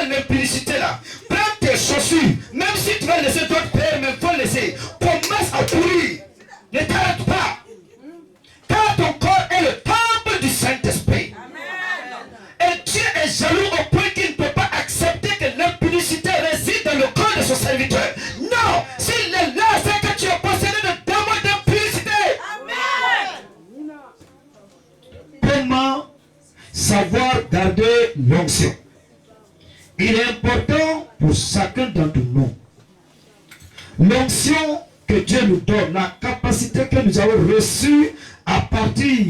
l'impudicité là, prends tes chaussures, même si tu vas laisser d'autres pères, mais il faut laisser. Commence à courir. Ne t'arrête pas. Car ton corps est le temple du Saint-Esprit. Et Dieu est jaloux au point qu'il ne peut pas accepter que l'impudicité réside dans le corps de son serviteur. Non, s'il est là, c'est que tu es possédé de démons d'impudicité. Comment savoir garder l'onction? Il est important pour chacun d'entre nous. L'onction que Dieu nous donne, la capacité que nous avons reçue à partir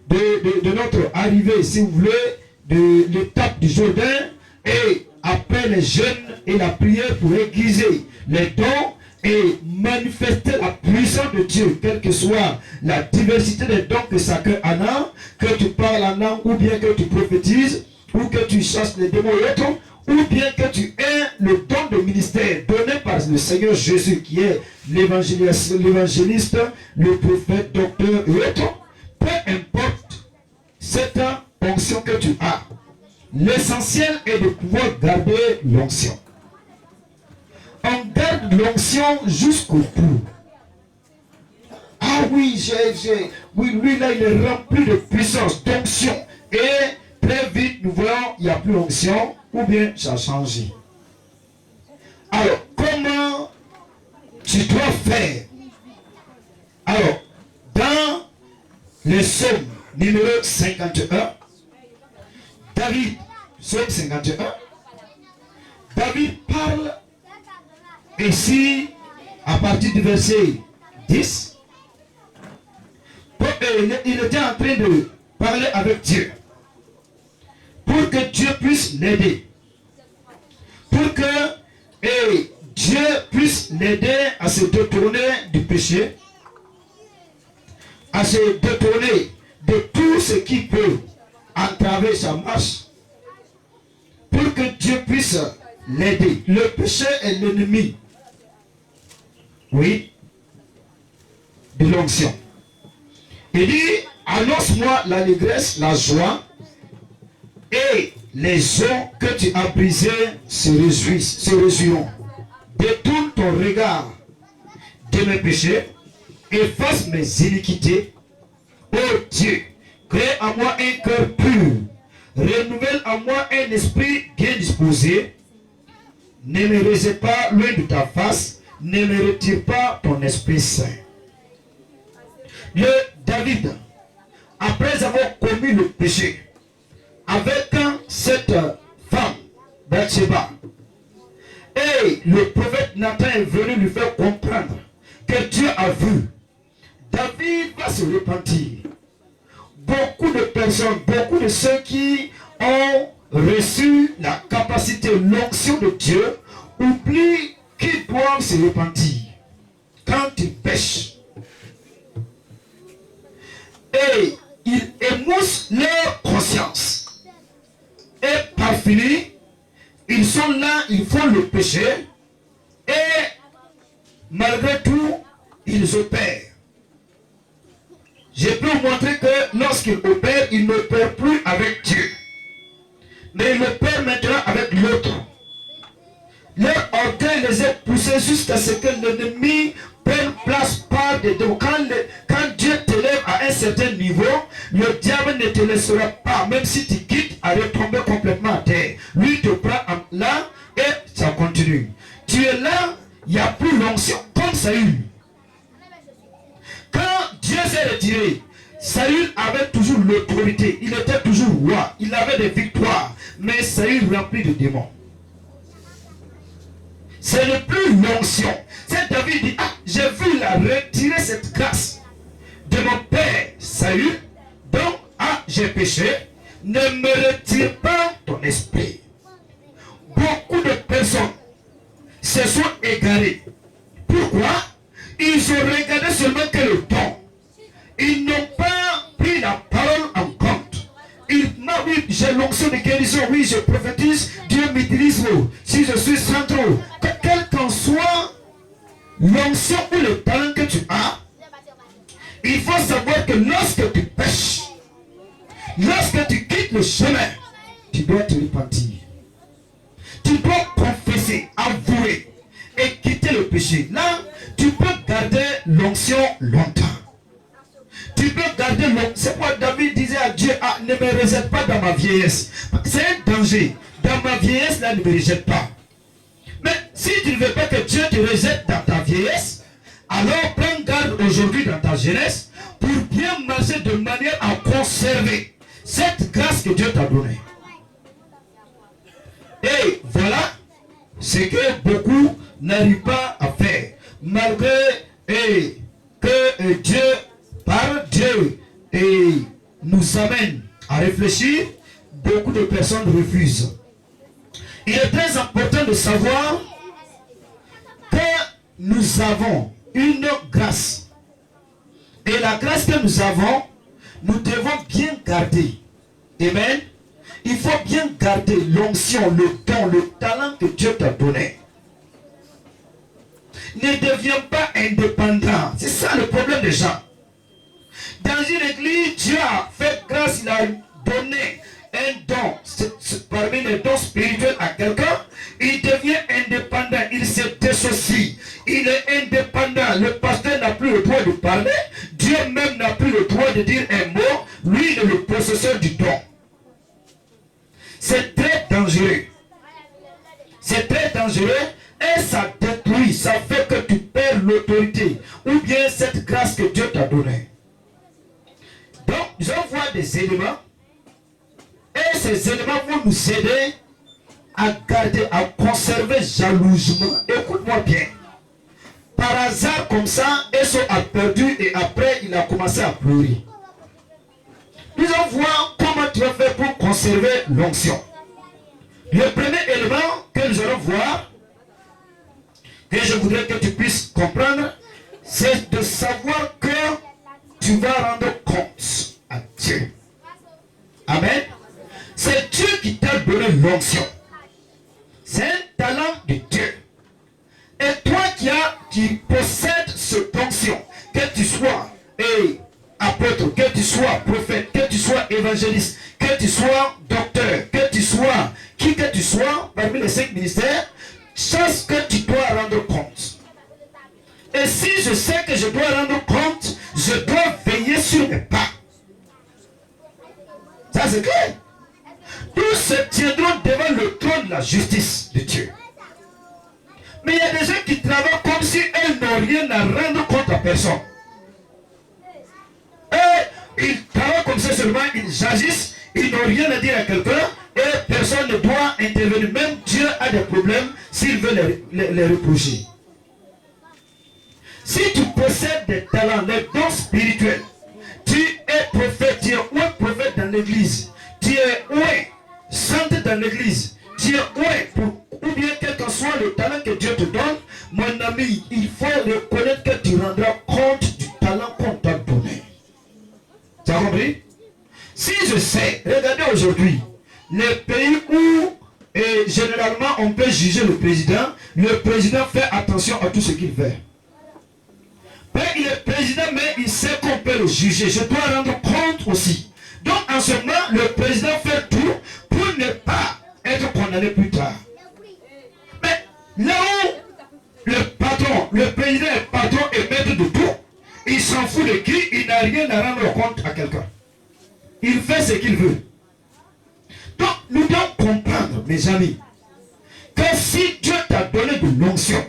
de notre arrivée, si vous voulez, de l'étape du Jourdain, et après les jeûnes et la prière pour aiguiser les dons et manifester la puissance de Dieu, quelle que soit la diversité des dons que chacun en a, que tu parles en langue, ou bien que tu prophétises, ou que tu chasses les démons et autres, ou bien que tu aies le don de ministère donné par le Seigneur Jésus, qui est l'évangéliste, le prophète, docteur et autres, peu importe cette onction que tu as, l'essentiel est de pouvoir garder l'onction. On garde l'onction jusqu'au bout. Ah oui, oui, lui là, il est rempli de puissance, d'onction. Et très vite, nous voyons, il n'y a plus d'onction, ou bien ça a changé. Alors, comment tu dois faire? Alors, dans le psaume numéro 51, David, psaume 51, David parle ici, à partir du verset 10, il était en train de parler avec Dieu, pour que Dieu puisse l'aider, pour que Dieu puisse l'aider à se détourner du péché, à se détourner de tout ce qui peut entraver sa marche, pour que Dieu puisse l'aider. Le péché est l'ennemi, oui, de l'onction. Il dit, annonce-moi l'allégresse, la joie, et les eaux que tu as brisées se réjouiront. Détourne ton regard de mes péchés, efface mes iniquités. Ô Dieu, crée en moi un cœur pur, renouvelle en moi un esprit bien disposé. Ne me rejette pas loin de ta face, ne me retire pas ton esprit saint. Le David, après avoir commis le péché avec cette femme, Bathsheba, et le prophète Nathan est venu lui faire comprendre que Dieu a vu, David va se repentir. Beaucoup de personnes, beaucoup de ceux qui ont reçu la capacité, l'onction de Dieu, oublient qu'ils doivent se repentir quand ils pêchent. Et ils émoussent leur conscience. Et par fini, ils sont là, ils font le péché, et malgré tout, ils opèrent. Je peux vous montrer que lorsqu'ils opèrent, ils n'opèrent plus avec Dieu, mais ils opèrent maintenant avec l'autre. Leur orgueil les a poussés jusqu'à ce que l'ennemi prenne place par des deux. Quand Dieu t'élève à un certain niveau, le diable ne te laissera pas, même si tu quittes, à retomber complètement à terre. Lui te prend là et ça continue. Tu es là, il n'y a plus l'onction, comme Saül. Quand Dieu s'est retiré, Saül avait toujours l'autorité, il était toujours roi, il avait des victoires, mais Saül rempli de démons. Ce n'est plus l'onction. C'est David dit, ah, j'ai vu la retirer cette grâce de mon père Saül, donc, ah, j'ai péché, ne me retire pas ton esprit. Beaucoup de personnes se sont égarées. Pourquoi? Ils ont regardé seulement que le don. Ils n'ont pas pris la parole en compte. Oui, j'ai l'onction de guérison, oui, je prophétise, Dieu m'utilise. Si je suis sans trop, quel qu'en soit l'onction ou le talent que tu as, il faut savoir que lorsque tu pêches, lorsque tu quittes le chemin, tu dois te repentir. tu dois confesser, avouer et quitter le péché. Là, tu peux garder l'onction longtemps. Tu peux garder l'onction. C'est pourquoi David disait à Dieu, ah, ne me rejette pas dans ma vieillesse. C'est un danger. Dans ma vieillesse, là, ne me rejette pas. Mais si tu ne veux pas que Dieu te rejette dans ta vieillesse, alors prends garde aujourd'hui dans ta jeunesse pour bien marcher de manière à conserver cette grâce que Dieu t'a donnée. Et voilà ce que beaucoup n'arrivent pas à faire. Malgré que Dieu, par Dieu, nous amène à réfléchir, beaucoup de personnes refusent. Il est très important de savoir que nous avons une grâce. Et la grâce que nous avons, nous devons bien garder. Amen. Il faut bien garder l'onction, le don, le talent que Dieu t'a donné. Ne deviens pas indépendant. C'est ça le problème des gens. Dans une église, Dieu a fait grâce, il a donné un don, parmi les dons spirituels à quelqu'un, il devient indépendant, il se dissocie, il est indépendant, le pasteur n'a plus le droit de parler, Dieu même n'a plus le droit de dire un mot, lui il est le possesseur du don. C'est très dangereux. C'est très dangereux et ça détruit, ça fait que tu perds l'autorité ou bien cette grâce que Dieu t'a donnée. Donc, je vois des éléments et ces éléments vont nous aider à garder, à conserver jalousement. Écoute-moi bien. Par hasard comme ça, Esau a perdu et après il a commencé à pleurer. Nous allons voir comment tu vas faire pour conserver l'onction. Le premier élément que nous allons voir, que je voudrais que tu puisses comprendre, c'est de savoir que tu vas rendre compte à Dieu. Amen. C'est Dieu qui t'a donné l'onction. C'est un talent de Dieu. Et toi qui possèdes cette onction, que tu sois apôtre, que tu sois prophète, que tu sois évangéliste, que tu sois docteur, que tu sois qui que tu sois parmi les 5 ministères, sache que tu dois rendre compte. Et si je sais que je dois rendre compte, je dois veiller sur mes pas. Ça c'est clair. Tous se tiendront devant le trône de la justice de Dieu. Mais il y a des gens qui travaillent comme si elles n'ont rien à rendre compte à personne. Et ils travaillent comme ça seulement, ils agissent, ils n'ont rien à dire à quelqu'un et personne ne doit intervenir. Même Dieu a des problèmes s'il veut les reprocher. Si tu possèdes des talents, des dons spirituels, tu es prophète, tu es prophète dans l'église, tu es sainte dans l'église, tu es ou bien quel que soit le talent que Dieu te donne, mon ami, il faut reconnaître que tu rendras compte du talent qu'on t'a donné. Tu as compris? Si je sais, regardez aujourd'hui, les pays où généralement on peut juger le président fait attention à tout ce qu'il fait. Mais il est président, mais il sait qu'on peut le juger. Je dois rendre compte aussi. Donc en ce moment, le président fait tout pour ne pas être condamné plus tard. Mais là où le président est patron et maître de tout, il s'en fout de qui, il n'a rien à rendre compte à quelqu'un. Il fait ce qu'il veut. Donc nous devons comprendre, mes amis, que si Dieu t'a donné de l'onction,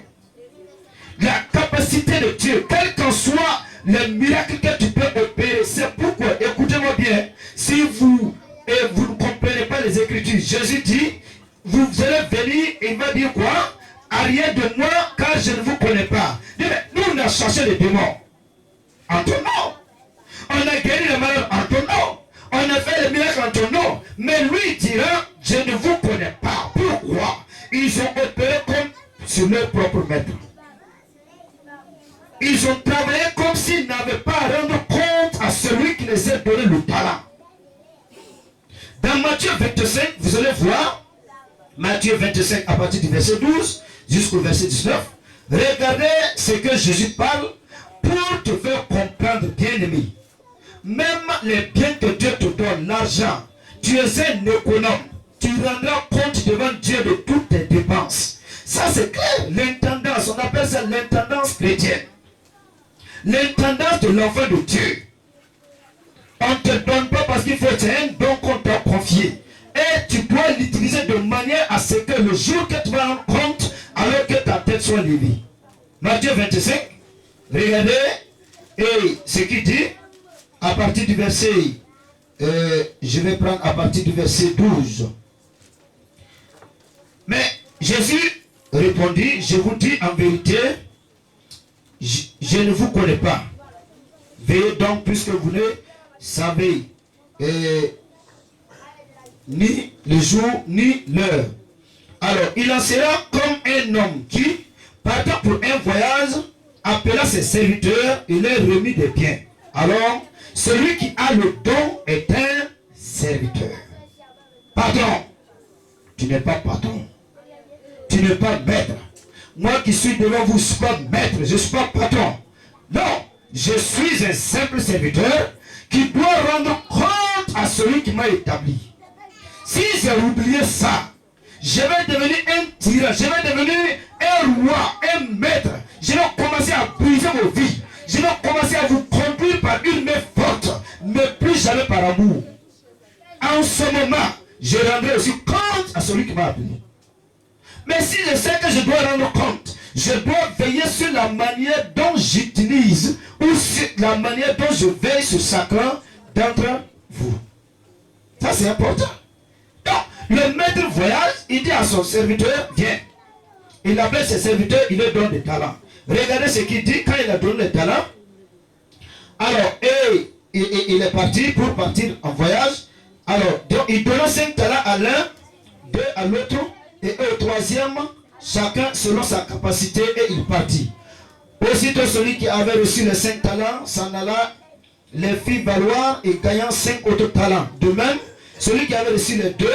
la capacité de Dieu, quel qu'en soit le miracle que tu peux opérer, c'est pourquoi, écoutez-moi bien, si vous ne comprenez pas les Écritures, Jésus dit, vous allez venir, il va dire quoi? Arrière de moi, car je ne vous connais pas. Nous, on a cherché les démons. En ton nom. On a guéri les malades en ton nom. On a fait les miracles en ton nom. Mais lui dira, je ne vous connais pas. Pourquoi? Ils ont opéré comme sur leur propre maître. Ils ont travaillé comme s'ils n'avaient pas à rendre compte à celui qui les a donné le talent. Dans Matthieu 25, vous allez voir, Matthieu 25 à partir du verset 12 jusqu'au verset 19, regardez ce que Jésus parle pour te faire comprendre, bien-aimé. Même les biens que Dieu te donne, l'argent, tu es un économe, tu rendras compte devant Dieu de toutes tes dépenses. Ça c'est clair, l'intendance, on appelle ça l'intendance chrétienne. L'intendance de l'enfant de Dieu. On ne te donne pas parce qu'il faut un don qu'on t'a confié. Et tu dois l'utiliser de manière à ce que le jour que tu vas rendre compte, alors que ta tête soit levée. Matthieu 25, regardez, et ce qu'il dit, à partir du verset, je vais prendre à partir du verset 12. Mais Jésus répondit, je vous dis en vérité, je ne vous connais pas. Veillez donc puisque vous ne savez ni le jour ni l'heure. Alors, il en sera comme un homme qui, partant pour un voyage, appela ses serviteurs et leur remit des biens. Alors, celui qui a le don est un serviteur. Patron, tu n'es pas patron. Tu n'es pas maître. Moi qui suis devant vous, je ne suis pas maître, je ne suis pas patron. Non, je suis un simple serviteur qui doit rendre compte à celui qui m'a établi. Si j'ai oublié ça, je vais devenir un tyran, je vais devenir un roi, un maître. Je vais commencer à briser vos vies. Je vais commencer à vous conduire par une main forte, mais plus jamais par amour. En ce moment, je rendrai aussi compte à celui qui m'a appelé. Mais si je sais que je dois rendre compte, je dois veiller sur la manière dont j'utilise ou sur la manière dont je veille sur chacun d'entre vous. Ça c'est important. Donc, le maître voyage, il dit à son serviteur, viens. Il appelle ses serviteurs, il leur donne des talents. Regardez ce qu'il dit quand il a donné les talents. Alors, il est parti pour partir en voyage. Alors, donc, il donna 5 talents à l'un, 2 à l'autre, et au troisième, chacun selon sa capacité, et il partit. Aussitôt, celui qui avait reçu les 5 talents s'en alla, les fit valoir et gagnant 5 autres talents. De même, celui qui avait reçu les 2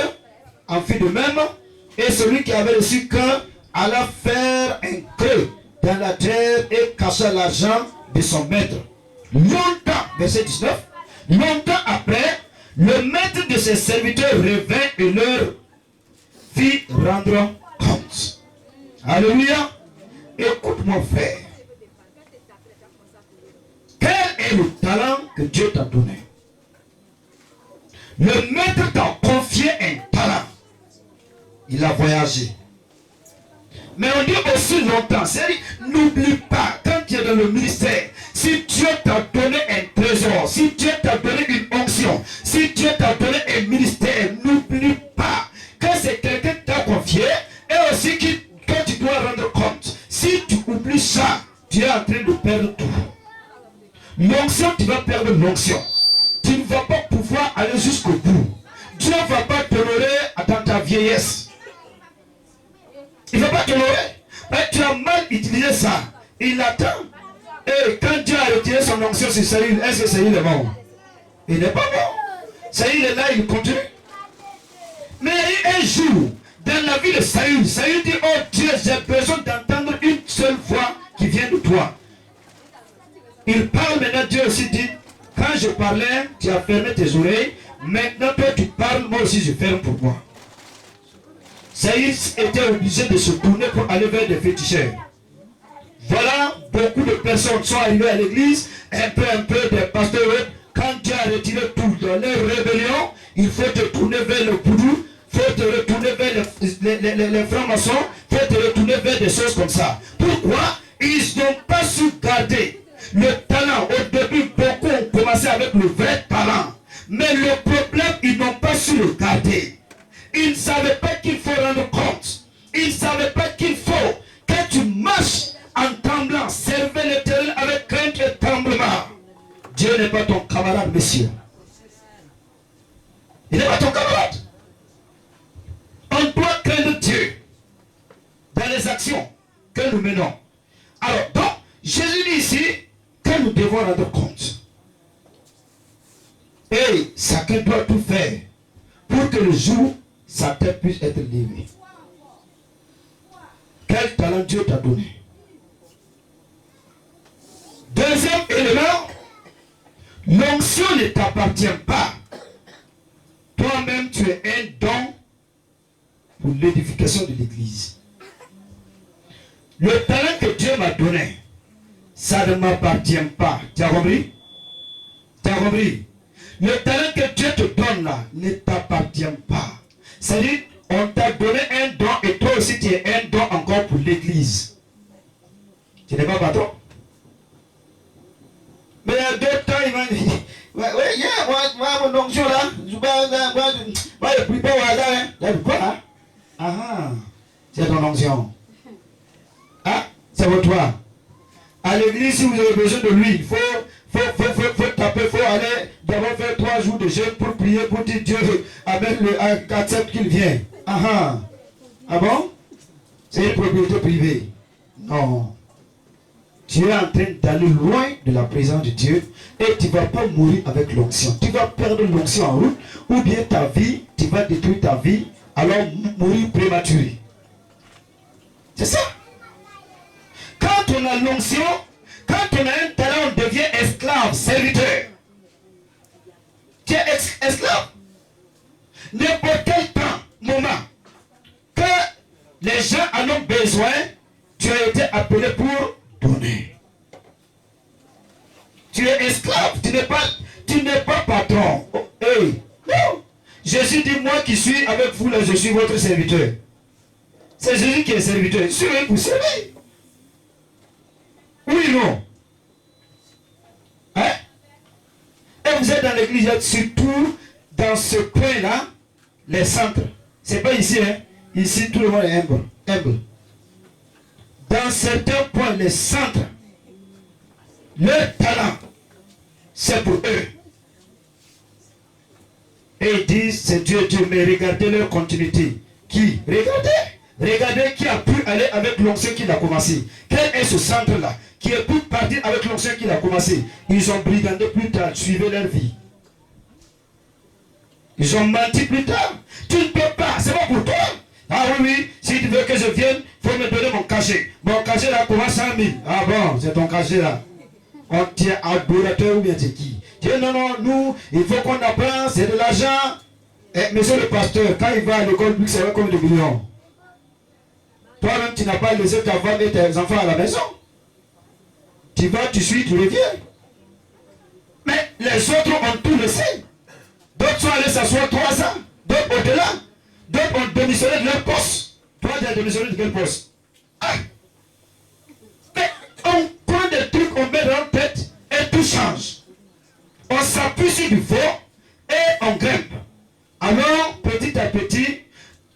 en fit de même, et celui qui avait reçu qu'un alla faire un creux dans la terre et cacha l'argent de son maître. Longtemps, verset 19, longtemps après, le maître de ses serviteurs revint et leur fit rendre compte. Alléluia. Écoute mon frère. Quel est le talent que Dieu t'a donné? Le maître t'a confié un talent. Il a voyagé. Mais on dit aussi longtemps, c'est-à-dire, n'oublie pas, quand tu es dans le ministère, si Dieu t'a donné un trésor, si Dieu t'a donné une onction, si Dieu t'a donné un ministère, n'oublie pas que c'est quelqu'un qui t'a confié et aussi que tu dois rendre compte. Si tu oublies ça, tu es en train de perdre tout. L'onction, tu vas perdre l'onction. Tu ne vas pas pouvoir aller jusqu'au bout. Dieu ne va pas t'honorer dans ta vieillesse. Il ne va pas t'honorer. Mais tu as mal utilisé ça. Il attend. Et quand Dieu a retiré son onction sur Saül, est-ce que Saül est mort? Il n'est pas mort. Saül est là, il continue. Mais il y a eu un jour, dans la vie de Saül, Saül dit, oh Dieu, j'ai besoin d'entendre une seule voix qui vient de toi. Il parle maintenant, Dieu aussi dit, quand je parlais, tu as fermé tes oreilles. Maintenant, toi, tu parles, moi aussi, je ferme pour moi. Saül était obligé de se tourner pour aller vers des féticheurs. Voilà, beaucoup de personnes sont arrivées à l'église, un peu des pasteurs. Quand Dieu a retiré tout dans leur rébellion, il faut te tourner vers le boudou, il faut te retourner vers les francs-maçons, il faut te retourner vers des choses comme ça. Pourquoi? Ils n'ont pas su garder le talent. Au début, beaucoup ont commencé avec le vrai talent. Mais le problème, ils n'ont pas su le garder. Ils ne savaient pas qu'il faut rendre compte. Ils ne savaient pas qu'il faut que tu marches en tremblant, servez l'Éternel avec crainte et tremblement. Dieu n'est pas ton camarade, monsieur. Il n'est pas ton camarade. On doit craindre Dieu dans les actions que nous menons. Alors, donc, Jésus dit ici que nous devons rendre compte. Et chacun doit tout faire pour que le jour, sa tête puisse être levée. Quel talent Dieu t'a donné? Deuxième élément, l'onction ne t'appartient pas. Toi-même, tu es un don pour l'édification de l'église. Le talent que Dieu m'a donné, ça ne m'appartient pas. Tu as compris? Tu as compris? Le talent que Dieu te donne là ne t'appartient pas. C'est-à-dire, on t'a donné un don et toi aussi tu es un don encore pour l'église. Tu n'es pas patron? Mais il y a d'autres temps, il m'a dit, ouais, moi, mon onction là, je ne prie pas au hasard. Hein. Il a dit quoi? Hein? Ah, c'est ton onction. Ah, c'est pour toi. À l'église, si vous avez besoin de lui, il faut taper, il faut aller d'abord faire 3 jours de jeûne pour prier, pour dire Dieu accepte qu'il vienne. Ah bon? C'est une propriété privée. Non. Tu es en train d'aller loin de la présence de Dieu et tu ne vas pas mourir avec l'onction. Tu vas perdre l'onction en route ou bien ta vie, tu vas détruire ta vie, alors mourir prématuré. C'est ça. Quand on a l'onction, quand on a un talent, on devient esclave, serviteur. Tu es esclave. N'importe quel temps, moment, que les gens en ont besoin, tu as été appelé pour donner. Tu es esclave, tu n'es pas patron. Oh, hey, non. Jésus dit, moi qui suis avec vous, là, je suis votre serviteur. C'est Jésus qui est serviteur. Suivez, vous servez. Oui, non. Hein? Et vous êtes dans l'église, surtout dans ce coin-là, les centres. C'est pas ici, hein? Ici, tout le monde est humble. Dans certains points, les centres, leur talent, c'est pour eux. Et ils disent, c'est Dieu, mais regardez leur continuité. Qui? Regardez qui a pu aller avec l'onction qu'il a commencé. Quel est ce centre-là qui a pu partir avec l'onction qu'il a commencé? Ils ont brigandé plus tard, suivez leur vie. Ils ont menti plus tard. Tu ne peux pas, c'est pas pour toi. Ah oui, si tu veux que je vienne, il faut me donner mon cachet. Mon cachet là commence 100 000. Ah bon, c'est ton cachet là. On tient adorateur ou bien c'est qui? Tu dis non, nous, il faut qu'on apprenne, c'est de l'argent. Et monsieur le pasteur, quand il va à l'école publique, c'est vrai combien de millions? Toi-même, tu n'as pas laissé ta femme et tes enfants à la maison. Tu vas, tu suis, tu reviens. Mais les autres ont tout laissé. D'autres sont allés s'asseoir 3 ans. D'autres au-delà. D'autres ont démissionné de leur poste. Toi, tu as démissionné de quel poste? Ah. Mais on prend des trucs, on met dans la tête et tout change. On s'appuie sur du fort et on grimpe. Alors, petit à petit,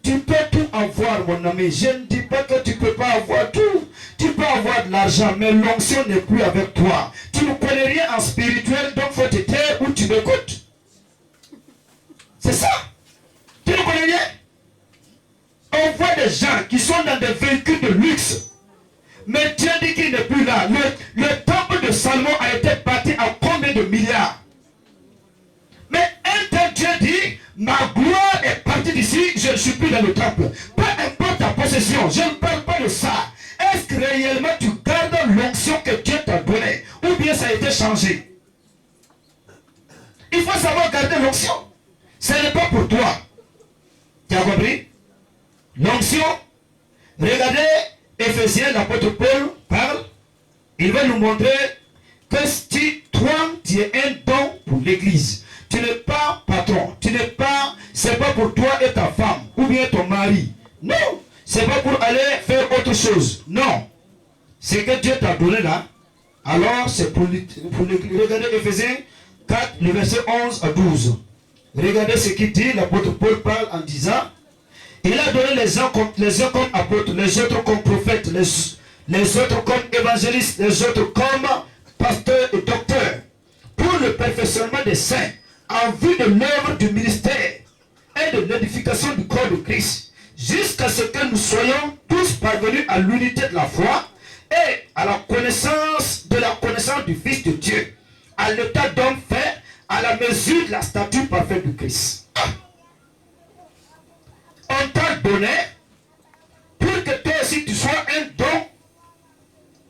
tu peux tout avoir, mon ami. Je ne dis pas que tu ne peux pas avoir tout. Tu peux avoir de l'argent, mais l'onction n'est plus avec toi. Tu ne connais rien en spirituel, donc il faut te taire ou tu m'écoutes. C'est ça. Tu ne connais rien. On voit des gens qui sont dans des véhicules de luxe. Mais Dieu dit qu'il n'est plus là. Le temple de Salomon a été bâti à combien de milliards? Mais un tel Dieu dit, ma gloire est partie d'ici, je ne suis plus dans le temple. Peu importe ta possession, je ne parle pas de ça. Est-ce que réellement tu gardes l'onction que Dieu t'a donnée? Ou bien ça a été changé? Il faut savoir garder l'onction. Ce n'est pas pour toi. Tu as compris? L'onction, regardez, Éphésiens, l'apôtre Paul parle. Il va nous montrer que si toi, tu es un don pour l'église. Tu n'es pas patron. Tu n'es pas, c'est pas pour toi et ta femme, ou bien ton mari. Non, c'est pas pour aller faire autre chose. Non. C'est que Dieu t'a donné là. Alors, c'est pour l'église. Regardez Éphésiens 4, le verset 11 à 12. Regardez ce qu'il dit. L'apôtre Paul parle en disant, il a donné les uns comme apôtres, les autres comme prophètes, les autres comme évangélistes, les autres comme pasteurs et docteurs, pour le perfectionnement des saints, en vue de l'œuvre du ministère et de l'édification du corps de Christ, jusqu'à ce que nous soyons tous parvenus à l'unité de la foi et à la connaissance du Fils de Dieu, à l'état d'homme fait, à la mesure de la stature parfaite du Christ. On t'a donné pour que toi aussi tu sois un don,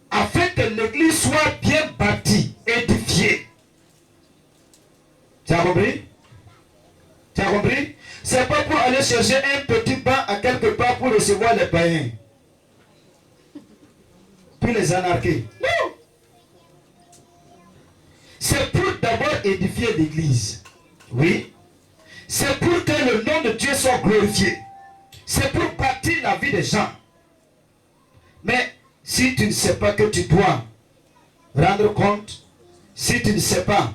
afin que l'église soit bien bâtie, édifiée. Tu as compris? Tu as compris? c'est pas pour aller chercher un petit banc à quelque part pour recevoir les païens. Puis les anarquer. Non. C'est pour d'abord édifier l'église. Oui. C'est pour que le nom de Dieu soit glorifié. C'est pour bâtir la vie des gens. Mais si tu ne sais pas que tu dois rendre compte, si tu ne sais pas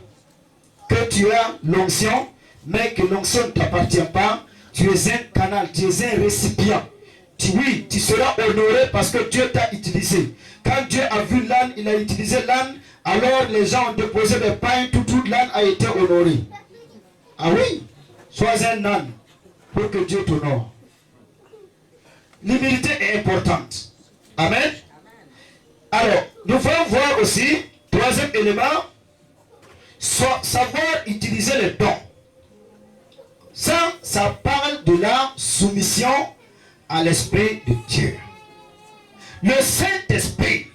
que tu as l'onction, mais que l'onction ne t'appartient pas, tu es un canal, tu es un récipient. Oui, tu seras honoré parce que Dieu t'a utilisé. Quand Dieu a vu l'âne, il a utilisé l'âne, alors les gens ont déposé des pains, tout l'âne a été honoré. Ah oui, sois un âne pour que Dieu t'honore. L'humilité est importante. Amen. Alors, nous voulons voir aussi, troisième élément, savoir utiliser les dons. Ça parle de la soumission à l'Esprit de Dieu. Le Saint-Esprit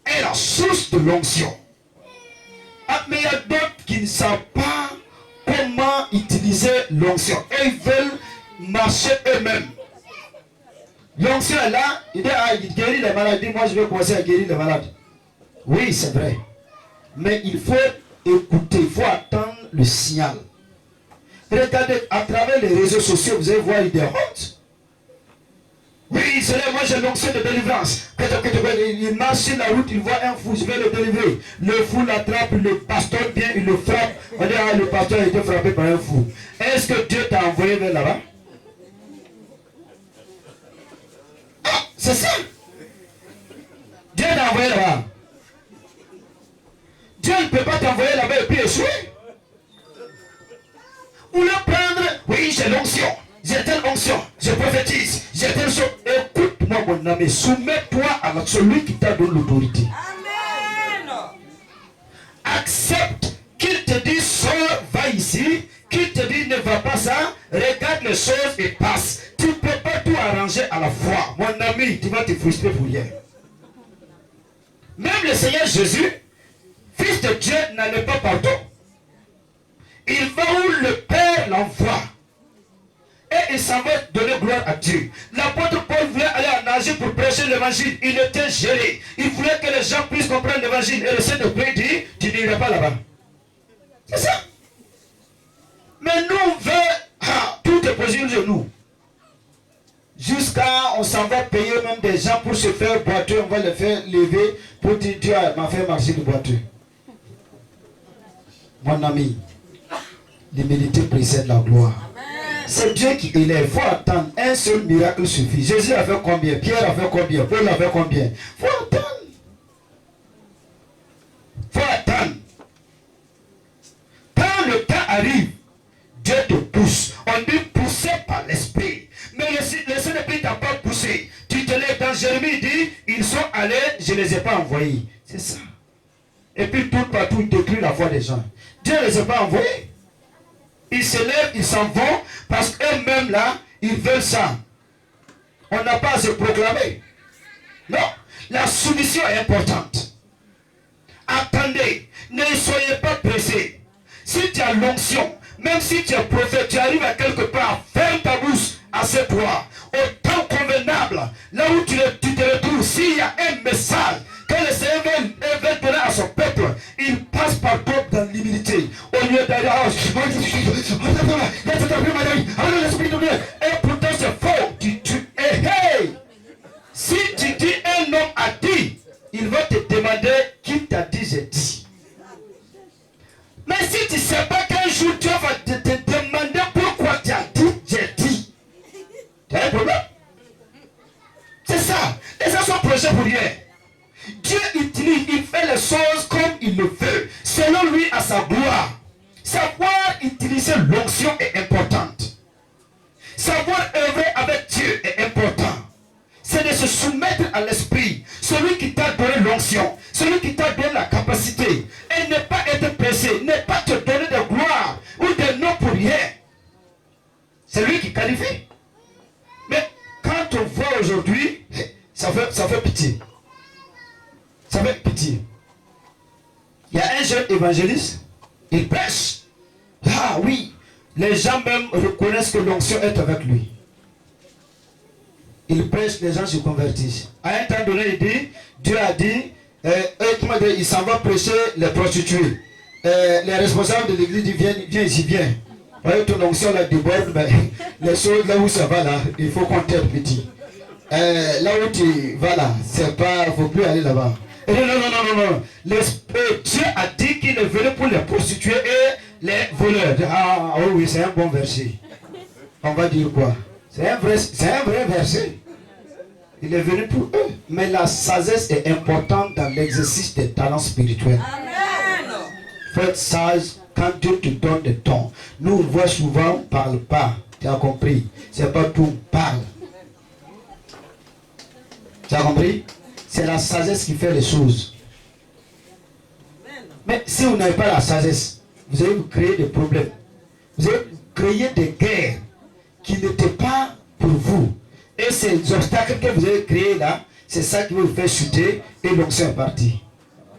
est la source de l'onction. Ah, mais il y a d'autres qui ne savent pas comment utiliser l'onction. Et ils veulent marcher eux-mêmes. L'onction est là, il dit, ah, il guérit les maladies, moi je vais commencer à guérir les malades. Oui, c'est vrai. Mais il faut écouter, il faut attendre le signal. Regardez, à travers les réseaux sociaux, vous allez voir des hontes. Oui, c'est là, moi j'ai l'onction de délivrance. Il marche sur la route, il voit un fou, je vais le délivrer. Le fou l'attrape, le pasteur vient, il le frappe. On dit, ah, le pasteur a été frappé par un fou. Est-ce que Dieu t'a envoyé vers là-bas? Ah, c'est ça. Dieu t'a envoyé là-bas. Dieu ne peut pas t'envoyer là-bas et puis échouer. Ou le prendre, oui, j'ai l'onction. J'ai telle onction, je prophétise, j'ai telle chose. Écoute-moi, mon ami, soumets-toi à celui qui t'a donné l'autorité. Amen. Accepte qu'il te dit, sors, va ici. Qu'il te dit, ne va pas ça. Regarde les choses et passe. Tu ne peux pas tout arranger à la fois. Mon ami, tu vas te frustrer pour rien. Même le Seigneur Jésus, Fils de Dieu, n'allait pas partout. Il va où le Père l'envoie. Et il s'en va donner gloire à Dieu. L'apôtre Paul voulait aller en Asie pour prêcher l'évangile. Il était géré. Il voulait que les gens puissent comprendre l'évangile. Et le Saint-Esprit dit, tu n'iras pas là-bas. C'est ça. Mais nous, on veut, tout est possible de nous. Jusqu'à, on s'en va payer même des gens pour se faire boiteux. On va les faire lever pour dire, Dieu m'a fait marcher de boiteux. Mon ami, l'humilité précède la gloire. C'est Dieu qui élève. Il faut attendre. Un seul miracle suffit. Jésus a fait combien? Pierre a fait combien? Paul a fait combien? Il faut attendre. Il faut attendre. Quand le temps arrive, Dieu te pousse. On dit pousser par l'esprit. Mais le Saint-Esprit ne t'a pas poussé. Tu te lèves dans Jérémie, il dit, ils sont allés, je ne les ai pas envoyés. C'est ça. Et puis tout partout, il décrit la foi des gens. Dieu ne les a pas envoyés. Ils se lèvent, ils s'en vont, parce qu'eux-mêmes là, ils veulent ça. On n'a pas à se proclamer. Non, la soumission est importante. Attendez, ne soyez pas pressés. Si tu as l'onction, même si tu es prophète, tu arrives à quelque part, ferme ta bouche, assieds-toi, au temps convenable, là où tu te retrouves, s'il y a un message que le Seigneur veut donner à son peuple, il passe par toi dans l'humilité. Au lieu d'aller et pourtant c'est faux. Hey, si tu dis un homme a dit, il va te demander qui t'a dit j'ai dit. Mais si tu ne sais pas qu'un jour Dieu va te demander pourquoi tu as dit j'ai dit, tu as un problème. C'est ça. Les gens sont projetés pour rien. Dieu utilise, il fait les choses comme il le veut, selon lui à sa gloire. Savoir utiliser l'onction est importante. Savoir œuvrer avec Dieu est important. C'est de se soumettre à l'esprit. Celui qui t'a donné l'onction, celui qui t'a donné la capacité, et ne pas être pressé, ne pas te donner de gloire ou de nom pour rien. C'est lui qui qualifie. Mais quand on voit aujourd'hui, ça fait pitié. Ça fait pitié. Il y a un jeune évangéliste, il prêche. Ah oui, les gens même reconnaissent que l'onction est avec lui. Il prêche, les gens se convertissent. À un temps donné, il dit, Dieu a dit, il s'en va prêcher les prostituées. Les responsables de l'église disent, viens ici, viens. Voyez, ton onction là déborde, mais les choses là où ça va là, il faut qu'on t'aide petit. Là où tu vas là, c'est pas, faut plus aller là-bas. Non. Dieu a dit qu'il est venu pour les prostituées et les voleurs. Ah oui, c'est un bon verset. On va dire quoi? C'est un vrai verset. Il est venu pour eux. Mais la sagesse est importante dans l'exercice des talents spirituels. Amen. Faut être sage quand Dieu te donne des dons. Nous, on voit souvent, on ne parle pas. Tu as compris? C'est pas tout, on parle. Tu as compris? C'est la sagesse qui fait les choses. Mais si vous n'avez pas la sagesse, vous allez vous créer des problèmes. Vous allez créer des guerres qui n'étaient pas pour vous. Et ces obstacles que vous avez créés là, c'est ça qui va vous faire chuter et l'onction est partie.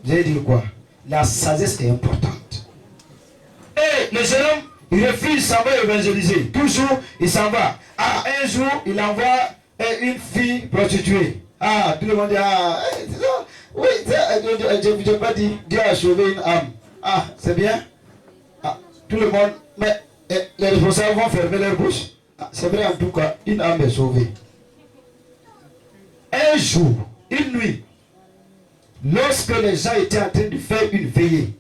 Vous allez dire quoi? La sagesse est importante. Et le jeune homme, il refuse, s'en va évangéliser. Toujours, il s'en va. Ah, un jour, il envoie une fille prostituée. Ah, tout le monde dit, ah, oui, je n'ai pas dit, Dieu a sauvé une âme. Ah, c'est bien. Ah, tout le monde, mais les responsables vont fermer leur bouche. Ah, c'est vrai en tout cas, une âme est sauvée. Un jour, une nuit, lorsque les gens étaient en train de faire une veillée,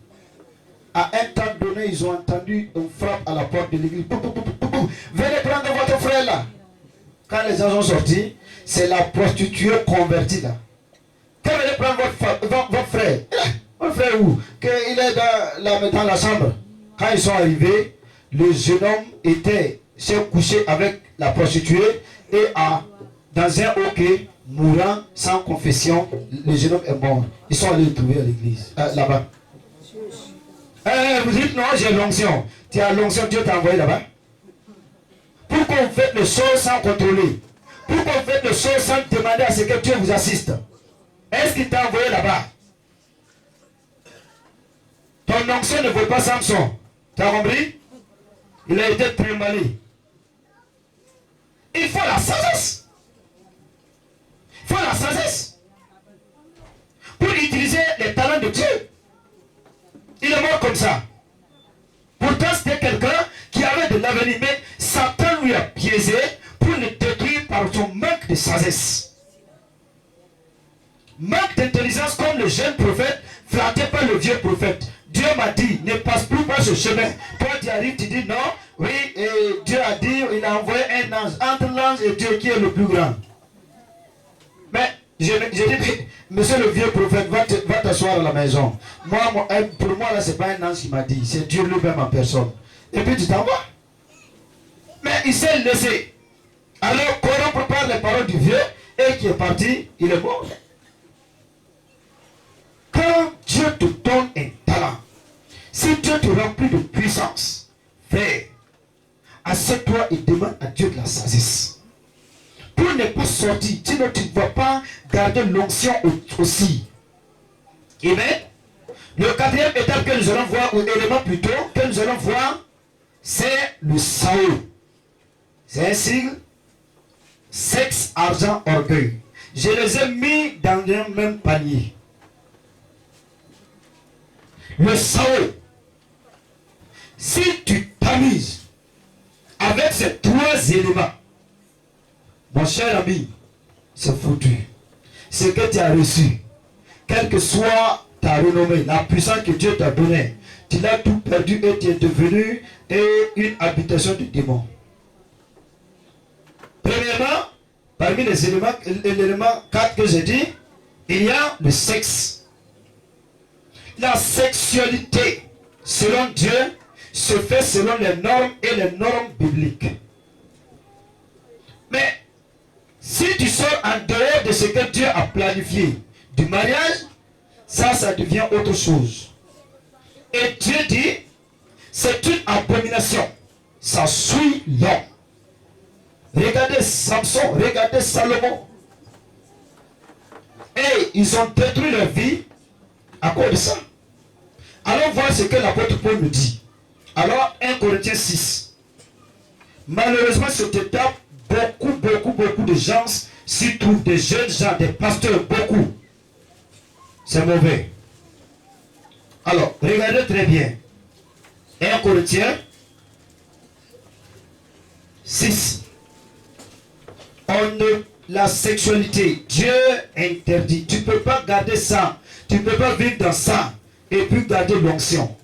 à un temps donné, ils ont entendu une frappe à la porte de l'église. Venez prendre votre frère là. Quand les gens sont sortis, c'est la prostituée convertie là. Quand venez prendre votre frère. Votre frère où? Il est dans la chambre. Quand ils sont arrivés, le jeune homme s'est couché avec la prostituée et dans un hockey, mourant sans confession, le jeune homme est mort. Ils sont allés le trouver à l'église, là-bas. Vous dites non, j'ai l'onction. Tu as l'onction, Dieu t'a envoyé là-bas. Pourquoi vous faites les choses sans contrôler? Pourquoi vous faites les choses sans demander à ce que Dieu vous assiste? Est-ce qu'il t'a envoyé là-bas? Ton onction ne vaut pas Samson. Tu as compris? Il a été trimballé. Il faut la sagesse. Il faut la sagesse pour utiliser les talents de Dieu. Il est mort comme ça. Pourtant, c'était quelqu'un qui avait de l'avenir, mais Satan lui a piégé pour le détruire par son manque de sagesse. Manque d'intelligence comme le jeune prophète, flatté par le vieux prophète. Dieu m'a dit, ne passe plus par ce chemin. Toi, tu arrives, tu dis non. Oui, et Dieu a dit, il a envoyé un ange. Entre l'ange et Dieu, qui est le plus grand? Mais je dis, monsieur le vieux prophète, va t'asseoir à la maison. Pour moi, là, ce n'est pas un ange qui m'a dit, c'est Dieu lui-même en personne. Et puis tu t'en vas. Mais il s'est laissé. Alors, corrompre par les paroles du vieux, et qui est parti, il est mort. Quand Dieu te donne un talent, si Dieu te remplit de puissance, frère, assieds-toi et demande à Dieu de la sagesse. Pour ne pas sortir, sinon tu ne vas pas garder l'onction aussi. Amen. Le quatrième étape que nous allons voir, ou élément plutôt, que nous allons voir, c'est le Saul. C'est un sigle, sexe, argent, orgueil. Je les ai mis dans un même panier. Le Saul, si tu t'amuses avec ces trois éléments, mon cher ami, c'est foutu. Ce que tu as reçu, quelle que soit ta renommée, la puissance que Dieu t'a donnée, tu l'as tout perdu et tu es devenu une habitation de démons. Premièrement, parmi les éléments, l'élément 4 que j'ai dit, il y a le sexe. La sexualité, selon Dieu, se fait selon les normes et les normes bibliques. Mais si tu sors en dehors de ce que Dieu a planifié du mariage, ça devient autre chose. Et Dieu dit, c'est une abomination. Ça suit l'homme. Regardez Samson, regardez Salomon. Et ils ont détruit leur vie à cause de ça. Allons voir ce que l'apôtre Paul nous dit. Alors, 1 Corinthiens 6. Malheureusement, cette étape, beaucoup de gens s'y trouvent, des jeunes gens, des pasteurs, beaucoup. C'est mauvais. Alors, regardez très bien. 1 Corinthiens 6. La sexualité, Dieu interdit. Tu ne peux pas garder ça. Tu ne peux pas vivre dans ça et puis garder l'onction.